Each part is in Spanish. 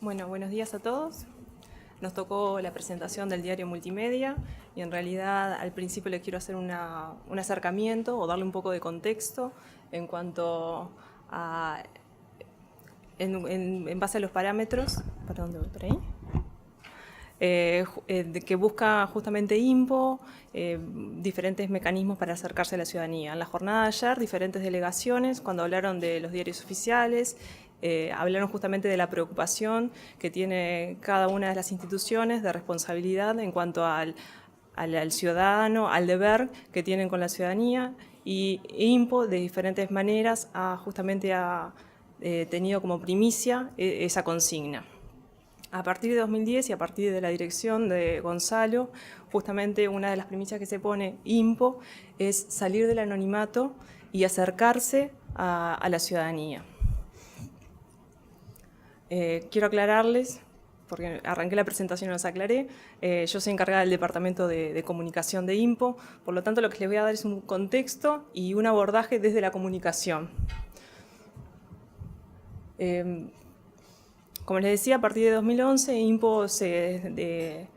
Bueno, buenos días a todos. Nos tocó la presentación del diario multimedia y en realidad al principio les quiero hacer un acercamiento o darle un poco de contexto en cuanto a, en base a los parámetros, ¿para dónde voy? ¿Por ahí? Que busca justamente INPO, diferentes mecanismos para acercarse a la ciudadanía. En la jornada de ayer, diferentes delegaciones, cuando hablaron de los diarios oficiales, hablaron justamente de la preocupación que tiene cada una de las instituciones de responsabilidad en cuanto al ciudadano, al deber que tienen con la ciudadanía, y INPO de diferentes maneras justamente ha tenido como primicia esa consigna. A partir de 2010 y a partir de la dirección de Gonzalo, justamente una de las premisas que se pone INPO es salir del anonimato y acercarse a la ciudadanía. Quiero aclararles, porque arranqué la presentación y no los aclaré, yo soy encargada del Departamento de Comunicación de INPO, por lo tanto lo que les voy a dar es un contexto y un abordaje desde la comunicación. Como les decía, a partir de 2011, INPO se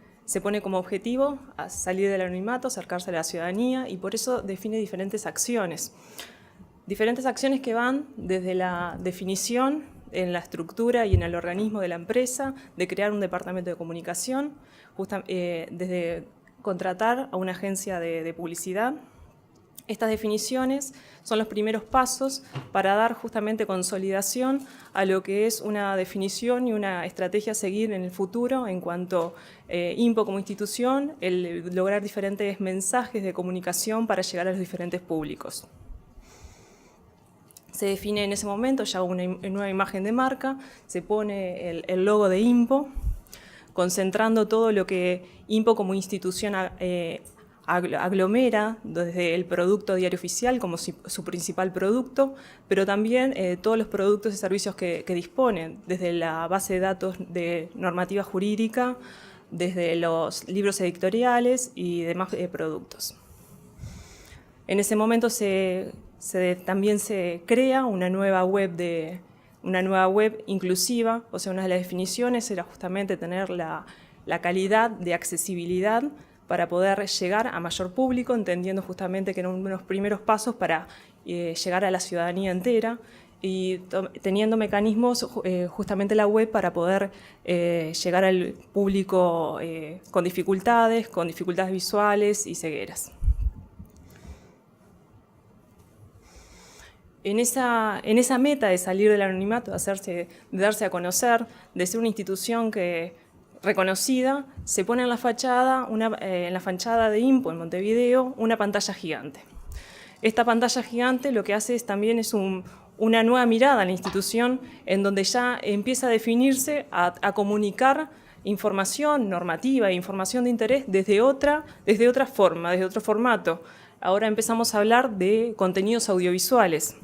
pone como objetivo a salir del anonimato, acercarse a la ciudadanía y por eso define diferentes acciones. Diferentes acciones que van desde la definición en la estructura y en el organismo de la empresa, de crear un departamento de comunicación, desde contratar a una agencia de publicidad. Estas definiciones son los primeros pasos para dar justamente consolidación a lo que es una definición y una estrategia a seguir en el futuro en cuanto a INPO como institución, el lograr diferentes mensajes de comunicación para llegar a los diferentes públicos. Se define en ese momento ya una nueva imagen de marca, se pone el logo de INPO, concentrando todo lo que INPO como institución aglomera desde el producto diario oficial como su principal producto, pero también todos los productos y servicios que disponen, desde la base de datos de normativa jurídica, desde los libros editoriales y demás productos. En ese momento también se crea una nueva web inclusiva, o sea, una de las definiciones era justamente tener la calidad de accesibilidad para poder llegar a mayor público, entendiendo justamente que eran unos primeros pasos para llegar a la ciudadanía entera y teniendo mecanismos justamente la web para poder llegar al público con dificultades visuales y cegueras. En esa meta de salir del anonimato, de darse a conocer, de ser una institución reconocida, se pone en la fachada de INPO en Montevideo una pantalla gigante. Esta pantalla gigante lo que hace también es una nueva mirada a la institución en donde ya empieza a definirse, a comunicar información normativa e información de interés desde otra forma, desde otro formato. Ahora empezamos a hablar de contenidos audiovisuales.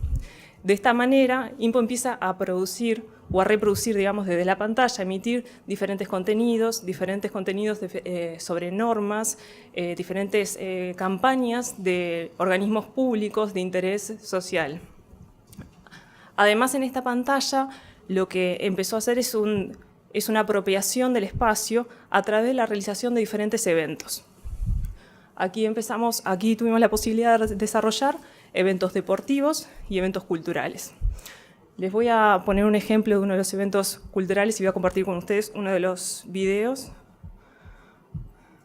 De esta manera, INPO empieza a producir o a reproducir, digamos, desde la pantalla, emitir diferentes contenidos sobre normas, diferentes campañas de organismos públicos de interés social. Además, en esta pantalla, lo que empezó a hacer es una apropiación del espacio a través de la realización de diferentes eventos. Aquí tuvimos la posibilidad de desarrollar eventos deportivos y eventos culturales. Les voy a poner un ejemplo de uno de los eventos culturales y voy a compartir con ustedes uno de los videos.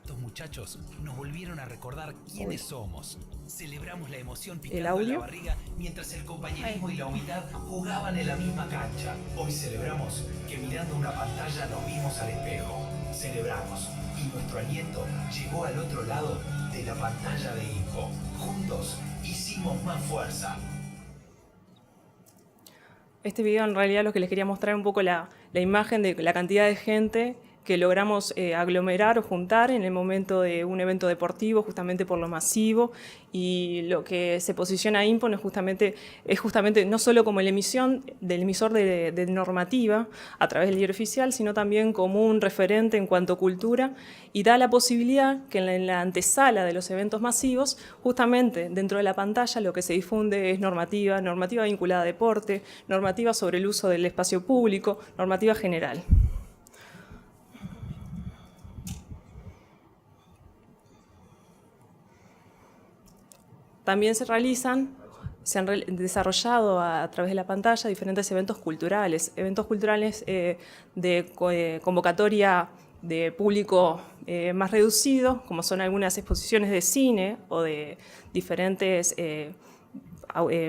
Estos muchachos nos volvieron a recordar quiénes somos. Celebramos la emoción picando en la barriga mientras el compañerismo y la humildad jugaban en la misma cancha. Hoy celebramos que mirando una pantalla nos vimos al espejo. Celebramos y nuestro aliento llegó al otro lado de la pantalla de INPO. Juntos hicimos más fuerza. Este video en realidad lo que les quería mostrar un poco la imagen de la cantidad de gente que logramos aglomerar o juntar en el momento de un evento deportivo, justamente por lo masivo, y lo que se posiciona INPO es justamente no solo como del emisor de normativa a través del diario oficial, sino también como un referente en cuanto a cultura, y da la posibilidad que en la antesala de los eventos masivos, justamente dentro de la pantalla lo que se difunde es normativa vinculada a deporte, normativa sobre el uso del espacio público, normativa general. También se han desarrollado a través de la pantalla diferentes eventos culturales de convocatoria de público más reducido, como son algunas exposiciones de cine o de diferentes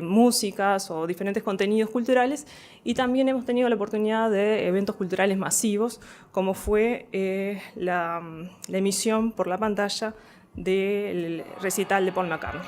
músicas o diferentes contenidos culturales, y también hemos tenido la oportunidad de eventos culturales masivos, como fue la emisión por la pantalla del recital de Paul McCartney.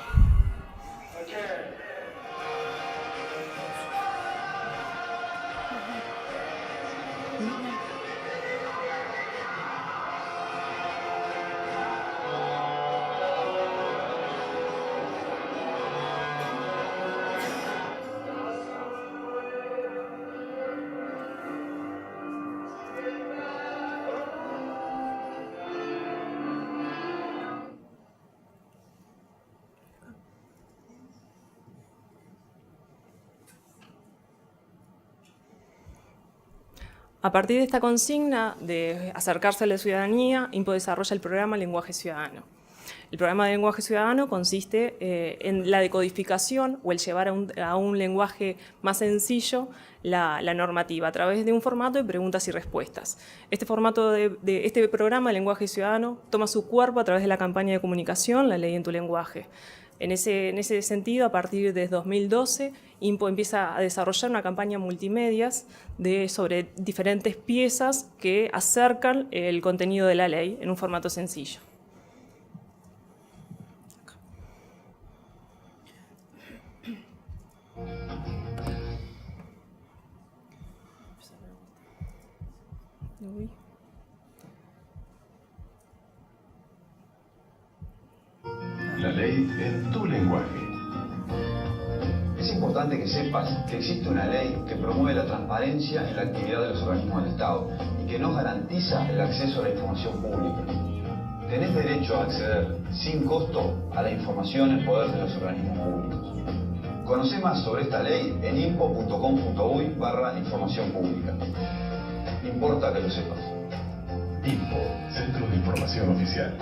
A partir de esta consigna de acercarse a la ciudadanía, INPO desarrolla el programa Lenguaje Ciudadano. El programa de Lenguaje Ciudadano consiste en la decodificación o el llevar a un lenguaje más sencillo la normativa a través de un formato de preguntas y respuestas. Este formato de este programa de Lenguaje Ciudadano toma su cuerpo a través de la campaña de comunicación La Ley en tu Lenguaje. En ese sentido, a partir de 2012, INPO empieza a desarrollar una campaña multimedias sobre diferentes piezas que acercan el contenido de la ley en un formato sencillo. La ley en tu lenguaje. Es importante que sepas que existe una ley que promueve la transparencia en la actividad de los organismos del Estado y que nos garantiza el acceso a la información pública. Tenés derecho a acceder sin costo a la información en poder de los organismos públicos. Conocé más sobre esta ley en impo.com.uy/información pública. Importa que lo sepas. INPO, Centro de Información Oficial.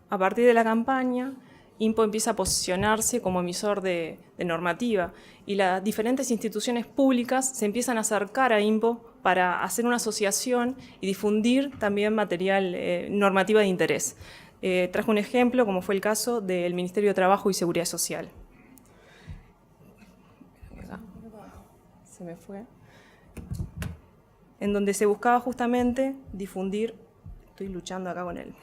A partir de la campaña, INPO empieza a posicionarse como emisor de normativa y las diferentes instituciones públicas se empiezan a acercar a INPO para hacer una asociación y difundir también material normativa de interés. Trajo un ejemplo, como fue el caso del Ministerio de Trabajo y Seguridad Social. Se me fue. En donde se buscaba justamente difundir, estoy luchando acá con él,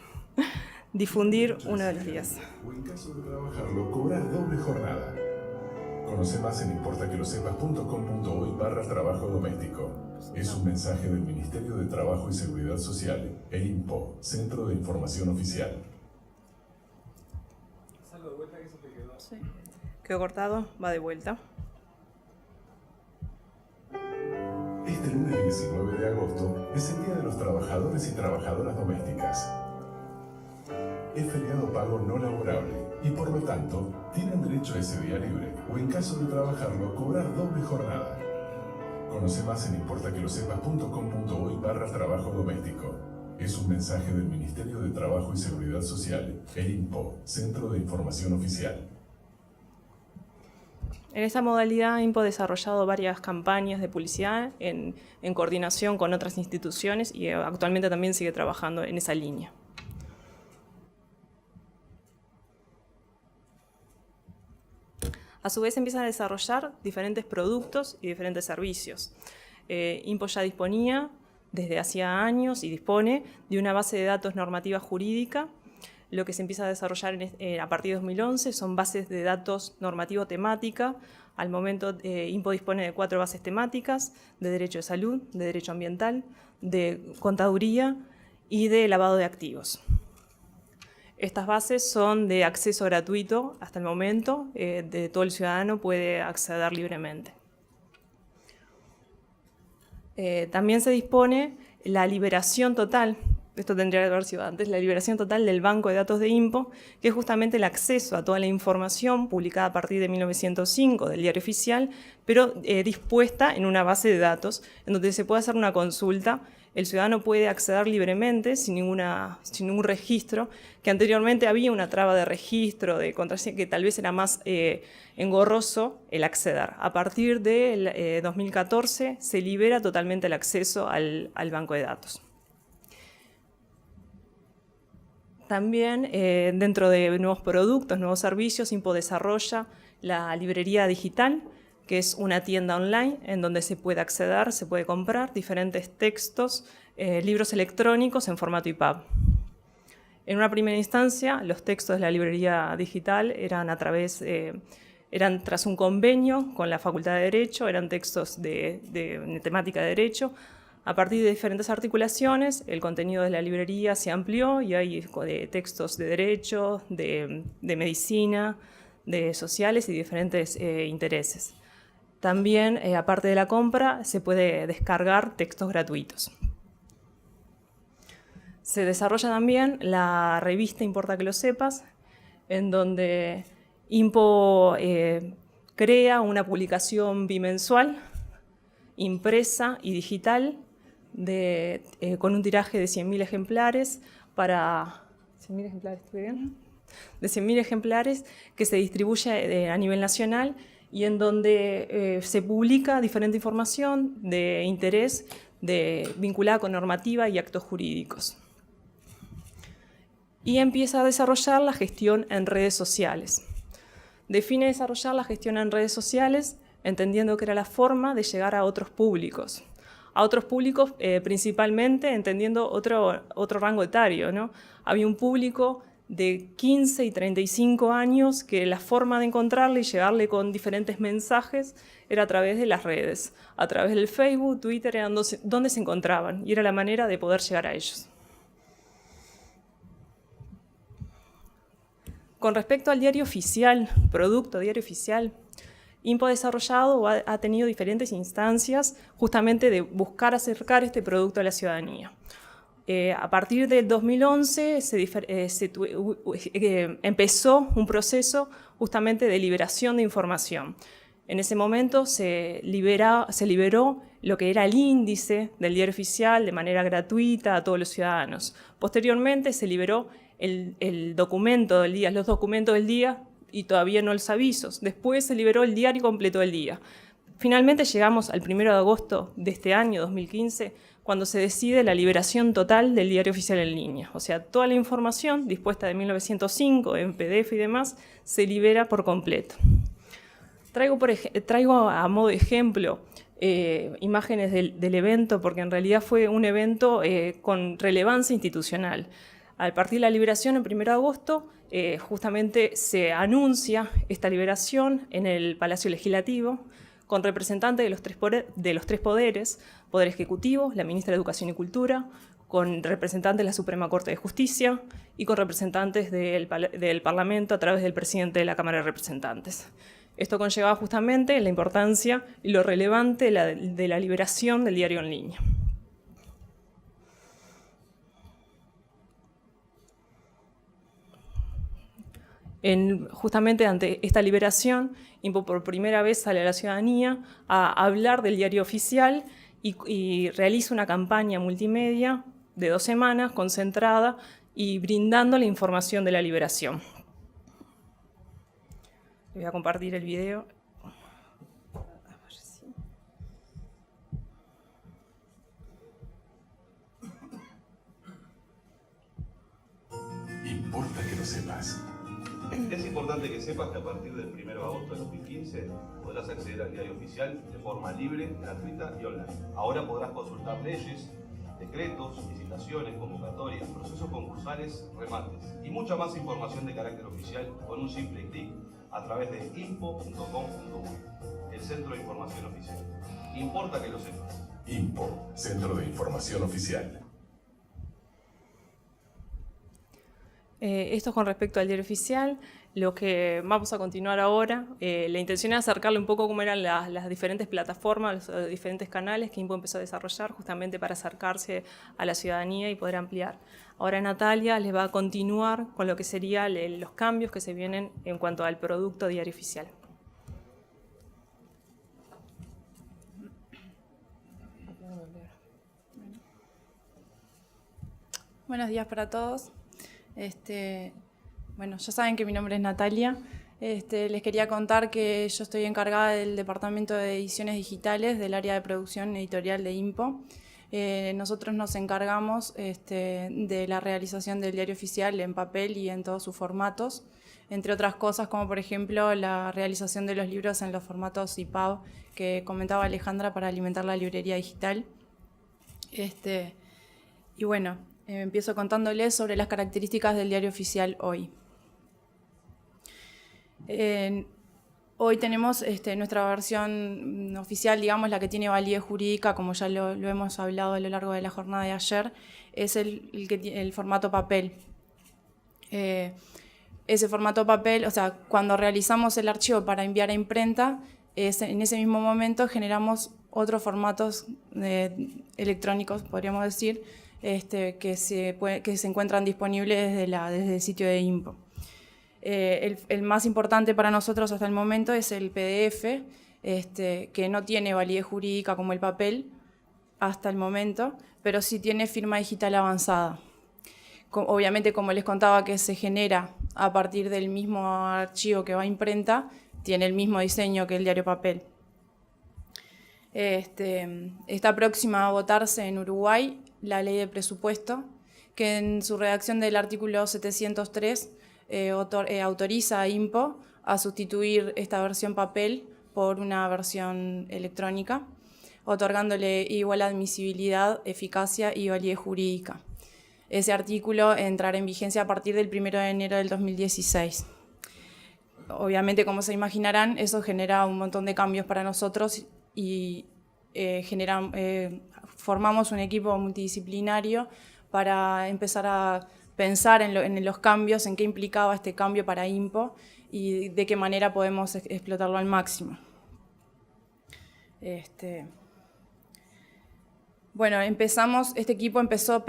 difundir uno de los días. O en caso de trabajarlo, cobrar doble jornada. Conoce más en importaquelosepas.com.uy/trabajo doméstico. Es un mensaje del Ministerio de Trabajo y Seguridad Social e INPO, Centro de Información Oficial. Salgo de vuelta, que se te quedó. Sí. Quedó cortado, va de vuelta. Este lunes 19 de agosto es el Día de los Trabajadores y Trabajadoras Domésticas. Es feriado pago no laborable y por lo tanto tienen derecho a ese día libre o en caso de trabajarlo cobrar doble jornada. Conoce más en importaquelosepas.com.uy/trabajo doméstico. Es un mensaje del Ministerio de Trabajo y Seguridad Social e INPO, Centro de Información Oficial. En esta modalidad, INPO ha desarrollado varias campañas de publicidad en coordinación con otras instituciones y actualmente también sigue trabajando en esa línea. A su vez, empiezan a desarrollar diferentes productos y diferentes servicios. INPO ya disponía desde hacía años y dispone de una base de datos normativa jurídica. Lo que se empieza a desarrollar a partir de 2011 son bases de datos normativo-temática. Al momento, INPO dispone de 4 bases temáticas: de derecho de salud, de derecho ambiental, de contaduría y de lavado de activos. Estas bases son de acceso gratuito hasta el momento, de todo el ciudadano puede acceder libremente. También se dispone la liberación total, esto tendría que haber sido antes, la liberación total del banco de datos de INPO, que es justamente el acceso a toda la información publicada a partir de 1905 del Diario Oficial, pero dispuesta en una base de datos, en donde se puede hacer una consulta el ciudadano puede acceder libremente sin ningún registro, que anteriormente había una traba de registro, de contraseña, que tal vez era más engorroso el acceder. A partir del 2014 se libera totalmente el acceso al banco de datos. También dentro de nuevos productos, nuevos servicios, INPO desarrolla la librería digital, que es una tienda online en donde se puede acceder, se puede comprar diferentes textos, libros electrónicos en formato EPUB. En una primera instancia, los textos de la librería digital eran tras un convenio con la Facultad de Derecho, eran textos de temática de Derecho. A partir de diferentes articulaciones, el contenido de la librería se amplió y hay textos de Derecho, de Medicina, de Sociales y diferentes intereses. También, aparte de la compra, se puede descargar textos gratuitos. Se desarrolla también la revista Importa que lo sepas, en donde INPO crea una publicación bimensual, impresa y digital, con un tiraje de 100.000 ejemplares para... ¿100.000 ejemplares, estoy bien? De 100.000 ejemplares que se distribuye a nivel nacional y en donde se publica diferente información de interés vinculada con normativa y actos jurídicos. Y empieza a desarrollar la gestión en redes sociales. Define desarrollar la gestión en redes sociales entendiendo que era la forma de llegar a otros públicos. A otros públicos principalmente entendiendo otro rango etario, ¿no? Había un público de 15 y 35 años que la forma de encontrarle y llegarle con diferentes mensajes era a través de las redes. A través del Facebook, Twitter, eran donde se encontraban y era la manera de poder llegar a ellos. Con respecto al diario oficial, producto diario oficial, INPO ha desarrollado o ha tenido diferentes instancias justamente de buscar acercar este producto a la ciudadanía. A partir del 2011 empezó un proceso justamente de liberación de información. En ese momento se liberó lo que era el índice del diario oficial de manera gratuita a todos los ciudadanos. Posteriormente se liberó el documento del día, los documentos del día y todavía no los avisos. Después se liberó el diario completo del día. Finalmente llegamos al 1 de agosto de este año, 2015, cuando se decide la liberación total del diario oficial en línea. O sea, toda la información dispuesta de 1905, en PDF y demás, se libera por completo. Traigo a modo de ejemplo imágenes del evento, porque en realidad fue un evento con relevancia institucional. A partir de la liberación, el 1 de agosto, justamente se anuncia esta liberación en el Palacio Legislativo, con representantes de los tres poderes, Poder Ejecutivo, la Ministra de Educación y Cultura, con representantes de la Suprema Corte de Justicia y con representantes del Parlamento a través del presidente de la Cámara de Representantes. Esto conllevaba justamente la importancia y lo relevante de la liberación del diario en línea. Justamente ante esta liberación, INPO por primera vez sale a la ciudadanía a hablar del diario oficial y realiza una campaña multimedia de 2 semanas concentrada y brindando la información de la liberación. Voy a compartir el video. Importa que lo sepas. Es importante que sepas que a partir del 1 de agosto de 2015 podrás acceder al diario oficial de forma libre, gratuita y online. Ahora podrás consultar leyes, decretos, licitaciones, convocatorias, procesos concursales, remates y mucha más información de carácter oficial con un simple clic a través de impo.com.uy, el Centro de Información Oficial. Importa que lo sepas. INPO, Centro de Información Oficial. Esto es con respecto al diario oficial. Lo que vamos a continuar ahora, la intención es acercarle un poco cómo eran las diferentes plataformas, los diferentes canales que INPO empezó a desarrollar justamente para acercarse a la ciudadanía y poder ampliar. Ahora Natalia les va a continuar con lo que serían los cambios que se vienen en cuanto al producto diario oficial. Buenos días para todos. Bueno, ya saben que mi nombre es Natalia. Les quería contar que yo estoy encargada del Departamento de Ediciones Digitales del área de producción editorial de INPO. Nosotros nos encargamos de la realización del diario oficial en papel y en todos sus formatos, entre otras cosas como por ejemplo la realización de los libros en los formatos EPUB que comentaba Alejandra para alimentar la librería digital. Y bueno, empiezo contándoles sobre las características del diario oficial hoy. Hoy tenemos nuestra versión oficial, digamos, la que tiene validez jurídica, como ya lo hemos hablado a lo largo de la jornada de ayer, es el formato papel. Ese formato papel, o sea, cuando realizamos el archivo para enviar a imprenta, en ese mismo momento generamos otros formatos electrónicos, podríamos decir, que se encuentran disponibles desde el sitio de INPO. El más importante para nosotros hasta el momento es el PDF, que no tiene validez jurídica como el papel hasta el momento, pero sí tiene firma digital avanzada. Obviamente, como les contaba, que se genera a partir del mismo archivo que va a imprenta, tiene el mismo diseño que el diario papel. Está próxima a votarse en Uruguay la ley de presupuesto, que en su redacción del artículo 703 autoriza a INPO a sustituir esta versión papel por una versión electrónica, otorgándole igual admisibilidad, eficacia y validez jurídica. Ese artículo entrará en vigencia a partir del 1 de enero del 2016. Obviamente, como se imaginarán, eso genera un montón de cambios para nosotros y formamos un equipo multidisciplinario para empezar a pensar en los cambios, en qué implicaba este cambio para INPO y de qué manera podemos explotarlo al máximo. Bueno, este equipo empezó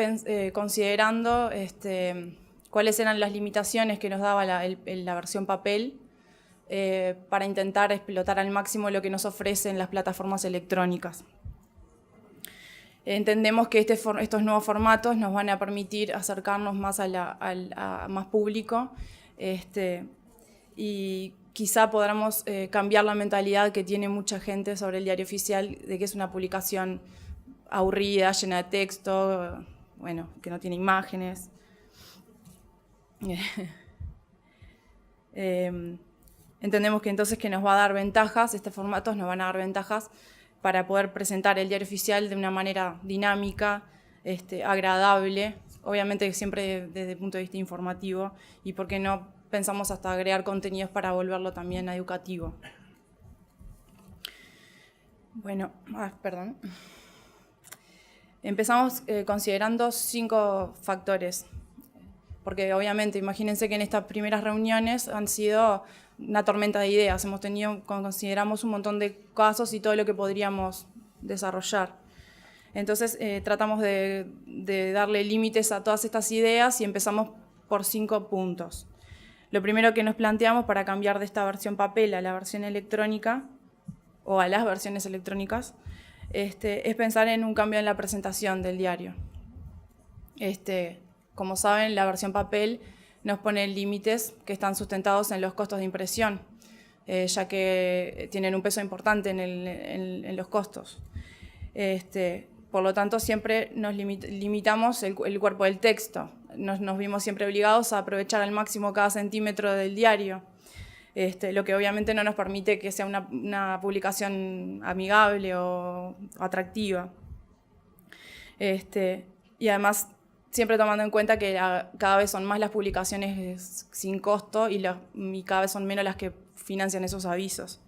considerando cuáles eran las limitaciones que nos daba la versión papel para intentar explotar al máximo lo que nos ofrecen las plataformas electrónicas. Entendemos que estos nuevos formatos nos van a permitir acercarnos más a más público y quizá podamos cambiar la mentalidad que tiene mucha gente sobre el diario oficial, de que es una publicación aburrida, llena de texto, bueno, que no tiene imágenes. Entendemos que entonces que nos va a dar ventajas, estos formatos nos van a dar ventajas para poder presentar el diario oficial de una manera dinámica, agradable, obviamente siempre desde el punto de vista informativo, y por qué no pensamos hasta agregar contenidos para volverlo también educativo. Bueno, perdón. Empezamos considerando 5 factores, porque obviamente imagínense que en estas primeras reuniones han sido una tormenta de ideas, consideramos un montón de casos y todo lo que podríamos desarrollar. Entonces tratamos de darle límites a todas estas ideas y empezamos por 5 puntos. Lo primero que nos planteamos para cambiar de esta versión papel a la versión electrónica, o a las versiones electrónicas, es pensar en un cambio en la presentación del diario. Como saben, la versión papel nos pone límites que están sustentados en los costos de impresión, ya que tienen un peso importante en los costos. Por lo tanto, siempre nos limitamos el cuerpo del texto. Nos vimos siempre obligados a aprovechar al máximo cada centímetro del diario, lo que obviamente no nos permite que sea una publicación amigable o atractiva. Y además, siempre tomando en cuenta que cada vez son más las publicaciones sin costo y cada vez son menos las que financian esos avisos.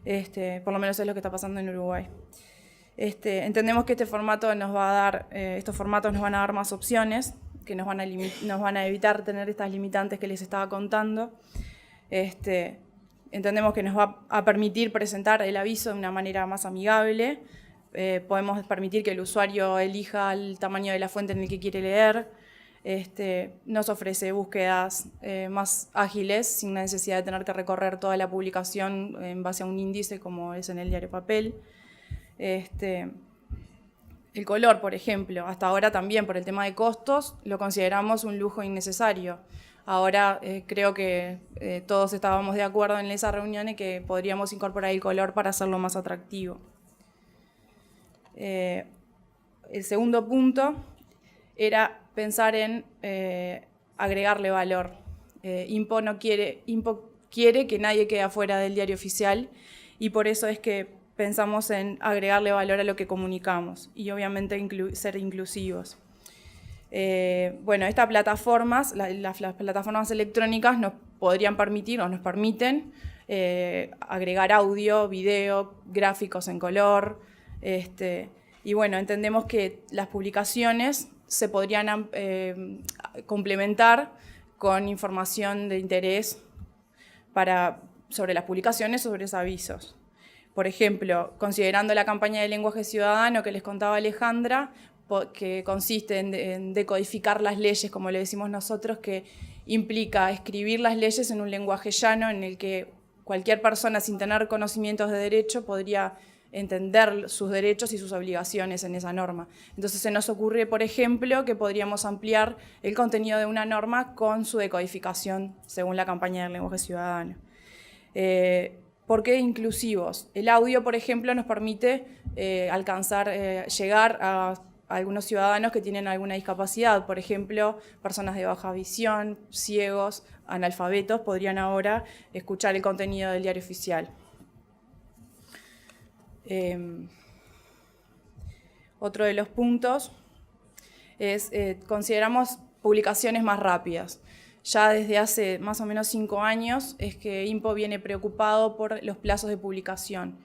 Por lo menos es lo que está pasando en Uruguay. Entendemos que estos formatos nos van a dar más opciones, que nos van a evitar tener estas limitantes que les estaba contando. Entendemos que nos va a permitir presentar el aviso de una manera más amigable. Podemos permitir que el usuario elija el tamaño de la fuente en el que quiere leer. Nos ofrece búsquedas más ágiles, sin la necesidad de tener que recorrer toda la publicación en base a un índice como es en el diario papel. El color, por ejemplo, hasta ahora también por el tema de costos lo consideramos un lujo innecesario. Ahora creo que todos estábamos de acuerdo en esa reunión en que podríamos incorporar el color para hacerlo más atractivo. El segundo punto era pensar en agregarle valor. INPO quiere que nadie quede afuera del diario oficial y por eso es que pensamos en agregarle valor a lo que comunicamos y obviamente ser inclusivos. Bueno, estas plataformas, las plataformas electrónicas nos podrían permitir o nos permiten agregar audio, video, gráficos en color. Y bueno, entendemos que las publicaciones se podrían complementar con información de interés sobre las publicaciones, sobre los avisos. Por ejemplo, considerando la campaña de lenguaje ciudadano que les contaba Alejandra, que consiste en decodificar las leyes, como le decimos nosotros, que implica escribir las leyes en un lenguaje llano en el que cualquier persona sin tener conocimientos de derecho podría entender sus derechos y sus obligaciones en esa norma. Entonces se nos ocurre, por ejemplo, que podríamos ampliar el contenido de una norma con su decodificación según la campaña del lenguaje ciudadano. ¿Por qué inclusivos? El audio, por ejemplo, nos permite llegar a algunos ciudadanos que tienen alguna discapacidad. Por ejemplo, personas de baja visión, ciegos, analfabetos, podrían ahora escuchar el contenido del diario oficial. Otro de los puntos es consideramos publicaciones más rápidas. Ya desde hace más o menos 5 años es que INPO viene preocupado por los plazos de publicación.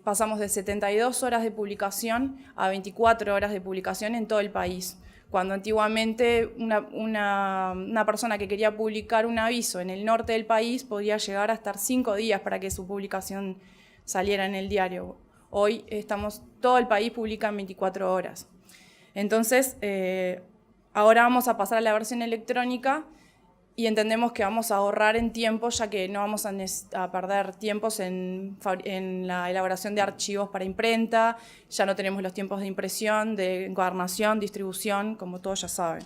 Pasamos de 72 horas de publicación a 24 horas de publicación en todo el país. Cuando antiguamente una persona que quería publicar un aviso en el norte del país podía llegar a estar 5 días para que su publicación saliera en el diario. Hoy todo el país publica en 24 horas. Entonces, ahora vamos a pasar a la versión electrónica y entendemos que vamos a ahorrar en tiempo, ya que no vamos a perder tiempos en la elaboración de archivos para imprenta, ya no tenemos los tiempos de impresión, de encuadernación, distribución, como todos ya saben.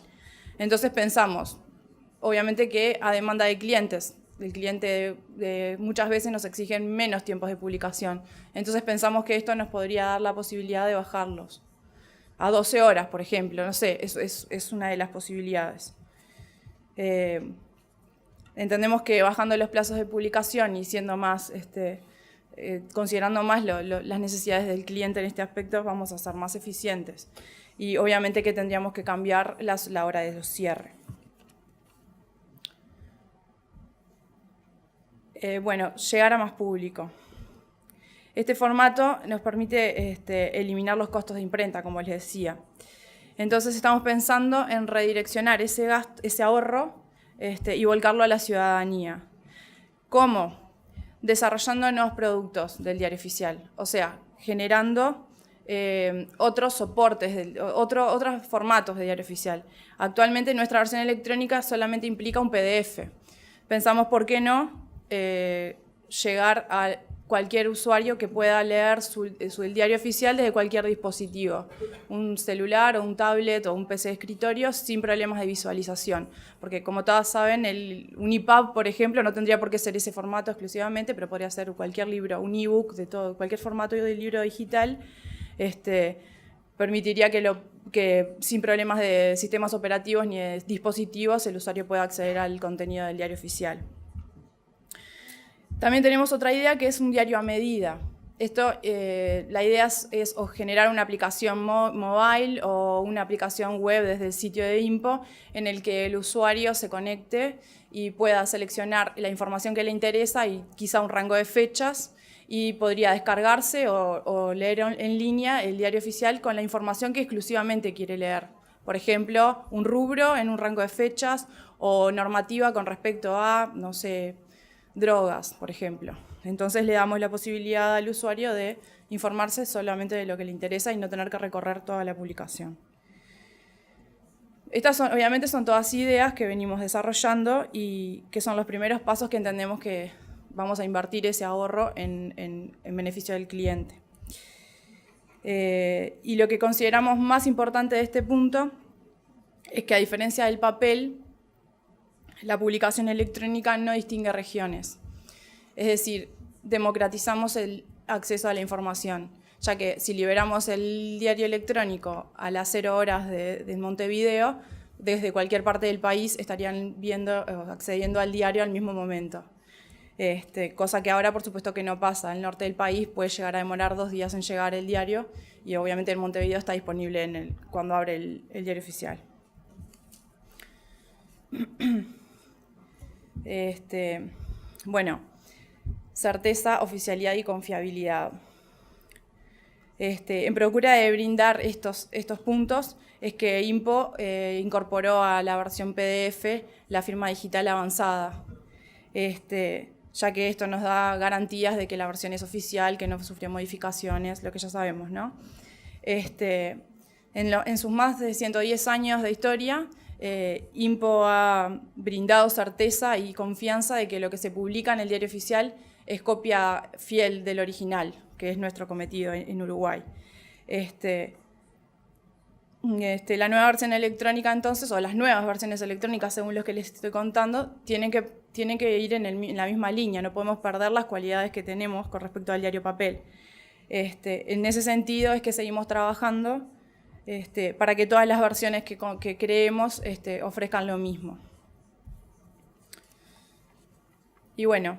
Entonces pensamos, obviamente que a demanda de clientes, el cliente muchas veces nos exigen menos tiempos de publicación, entonces pensamos que esto nos podría dar la posibilidad de bajarlos a 12 horas, por ejemplo, no sé, es una de las posibilidades. Entendemos que bajando los plazos de publicación y siendo más, considerando más las necesidades del cliente en este aspecto, vamos a ser más eficientes. Y obviamente que tendríamos que cambiar la hora de los cierres. Bueno, llegar a más público. Este formato nos permite eliminar los costos de imprenta, como les decía. Entonces estamos pensando en redireccionar ese ahorro y volcarlo a la ciudadanía. ¿Cómo? Desarrollando nuevos productos del diario oficial, o sea, generando otros soportes, otros formatos de diario oficial. Actualmente nuestra versión electrónica solamente implica un PDF. Pensamos, ¿por qué no llegar a cualquier usuario que pueda leer el diario oficial desde cualquier dispositivo, un celular o un tablet o un PC de escritorio sin problemas de visualización? Porque como todas saben, un EPUB, por ejemplo, no tendría por qué ser ese formato exclusivamente, pero podría ser cualquier libro, un ebook, cualquier formato de libro digital, permitiría que sin problemas de sistemas operativos ni de dispositivos el usuario pueda acceder al contenido del diario oficial. También tenemos otra idea que es un diario a medida. La idea es o generar una aplicación mobile o una aplicación web desde el sitio de INPO en el que el usuario se conecte y pueda seleccionar la información que le interesa y quizá un rango de fechas y podría descargarse o leer en línea el diario oficial con la información que exclusivamente quiere leer. Por ejemplo, un rubro en un rango de fechas o normativa con respecto a, no sé, drogas, por ejemplo. Entonces le damos la posibilidad al usuario de informarse solamente de lo que le interesa y no tener que recorrer toda la publicación. Estas obviamente son todas ideas que venimos desarrollando y que son los primeros pasos que entendemos que vamos a invertir ese ahorro en beneficio del cliente. Y lo que consideramos más importante de este punto es que, a diferencia del papel, la publicación electrónica no distingue regiones. Es decir, democratizamos el acceso a la información, ya que si liberamos el diario electrónico a las 0 horas de Montevideo, desde cualquier parte del país estarían accediendo al diario al mismo momento. Cosa que ahora, por supuesto, que no pasa. El norte del país puede llegar a demorar 2 días en llegar el diario y obviamente en Montevideo está disponible cuando abre el diario oficial. Bueno, certeza, oficialidad y confiabilidad. En procura de brindar estos puntos es que INPO incorporó a la versión PDF la firma digital avanzada, ya que esto nos da garantías de que la versión es oficial, que no sufrió modificaciones, lo que ya sabemos, ¿no? En sus más de 110 años de historia, INPO ha brindado certeza y confianza de que lo que se publica en el diario oficial es copia fiel del original, que es nuestro cometido en Uruguay. La nueva versión electrónica, entonces, o las nuevas versiones electrónicas, según los que les estoy contando, tienen que ir en la misma línea, no podemos perder las cualidades que tenemos con respecto al diario papel. En ese sentido es que seguimos trabajando para que todas las versiones que creemos ofrezcan lo mismo. Y bueno,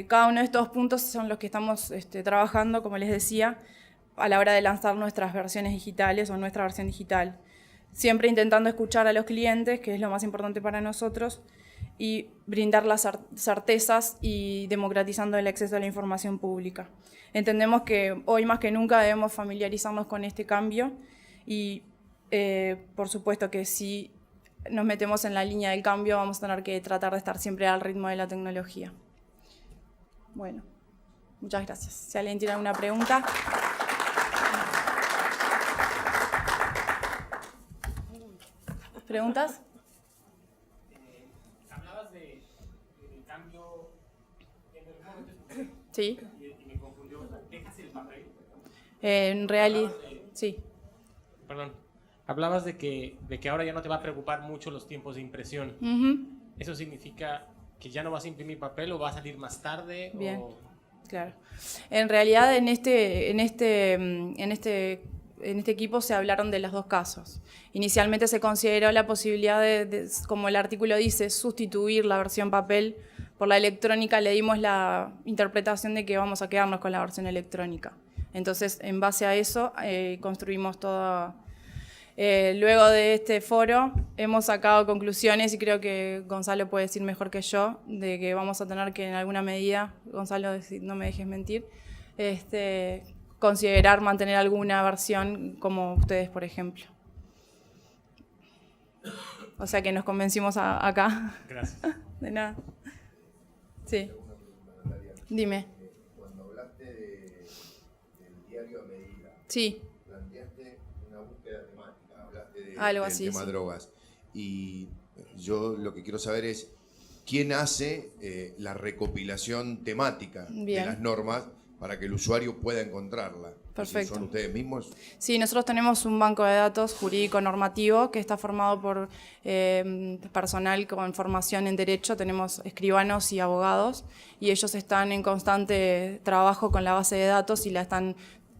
cada uno de estos puntos son los que estamos trabajando, como les decía, a la hora de lanzar nuestras versiones digitales o nuestra versión digital. Siempre intentando escuchar a los clientes, que es lo más importante para nosotros, y brindar las certezas y democratizando el acceso a la información pública. Entendemos que hoy más que nunca debemos familiarizarnos con este cambio y, por supuesto, que si nos metemos en la línea del cambio vamos a tener que tratar de estar siempre al ritmo de la tecnología. Bueno, muchas gracias. Si alguien tiene alguna pregunta. ¿Preguntas? Hablabas del cambio en el momento. Sí. Y me confundió. ¿Dejas el papel? En realidad, sí. Perdón. Hablabas de que ahora ya no te va a preocupar mucho los tiempos de impresión. ¿Eso significa que ya no vas a imprimir papel o va a salir más tarde? Bien, claro. En realidad, en este equipo se hablaron de los dos casos. Inicialmente se consideró la posibilidad de, como el artículo dice, sustituir la versión papel por la electrónica. Le dimos la interpretación de que vamos a quedarnos con la versión electrónica. Entonces, en base a eso, construimos todo. Luego de este foro, hemos sacado conclusiones, y creo que Gonzalo puede decir mejor que yo, de que vamos a tener que, en alguna medida, Gonzalo, no me dejes mentir, considerar mantener alguna versión como ustedes, por ejemplo. O sea que nos convencimos acá. Gracias. De nada. Sí. Dime. Cuando hablaste del diario a medida, sí, planteaste una búsqueda temática, hablaste algo del así, tema sí. drogas. Y yo lo que quiero saber es quién hace la recopilación temática Bien. de las normas para que el usuario pueda encontrarla. Perfecto. ¿Son ustedes mismos? Sí, nosotros tenemos un banco de datos jurídico-normativo que está formado por personal con formación en Derecho, tenemos escribanos y abogados, y ellos están en constante trabajo con la base de datos y la están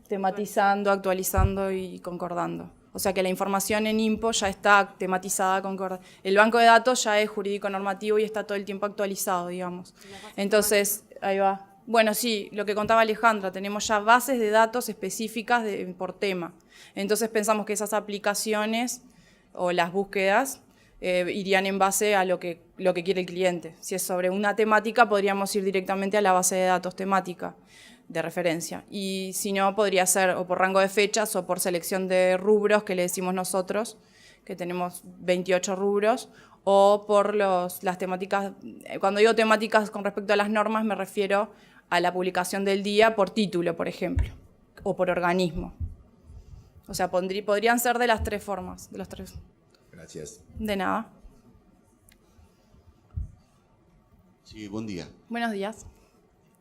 tematizando, actualizando y concordando. O sea que la información en INPO ya está tematizada, concordada. El banco de datos ya es jurídico-normativo y está todo el tiempo actualizado, digamos. Entonces, ahí va. Bueno, sí, lo que contaba Alejandra, tenemos ya bases de datos específicas por tema. Entonces pensamos que esas aplicaciones o las búsquedas irían en base a lo que quiere el cliente. Si es sobre una temática, podríamos ir directamente a la base de datos temática de referencia. Y si no, podría ser o por rango de fechas o por selección de rubros que le decimos nosotros, que tenemos 28 rubros, o por las temáticas. Cuando digo temáticas con respecto a las normas, me refiero a la publicación del día por título, por ejemplo, o por organismo. O sea, podrían ser de las tres formas, de los tres. Gracias. De nada. Sí, buen día. Buenos días.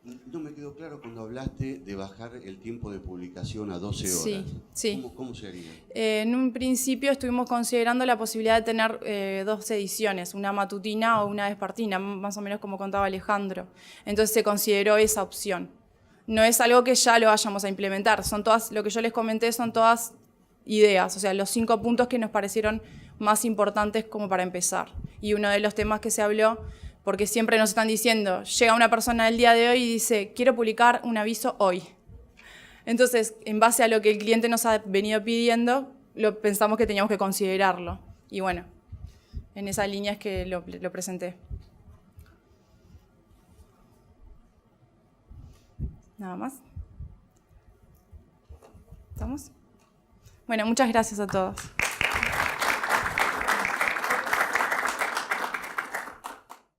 No me quedó claro cuando hablaste de bajar el tiempo de publicación a 12 horas. Sí, sí. ¿Cómo se haría? En un principio estuvimos considerando la posibilidad de tener 2 ediciones, una matutina o una vespertina, más o menos como contaba Alejandro. Entonces se consideró esa opción. No es algo que ya lo vayamos a implementar, son todas, lo que yo les comenté son todas ideas, o sea, los 5 puntos que nos parecieron más importantes como para empezar. Y uno de los temas que se habló, porque siempre nos están diciendo, llega una persona el día de hoy y dice, quiero publicar un aviso hoy. Entonces, en base a lo que el cliente nos ha venido pidiendo, pensamos que teníamos que considerarlo. Y bueno, en esa línea es que lo presenté. Nada más. ¿Estamos? Bueno, muchas gracias a todos.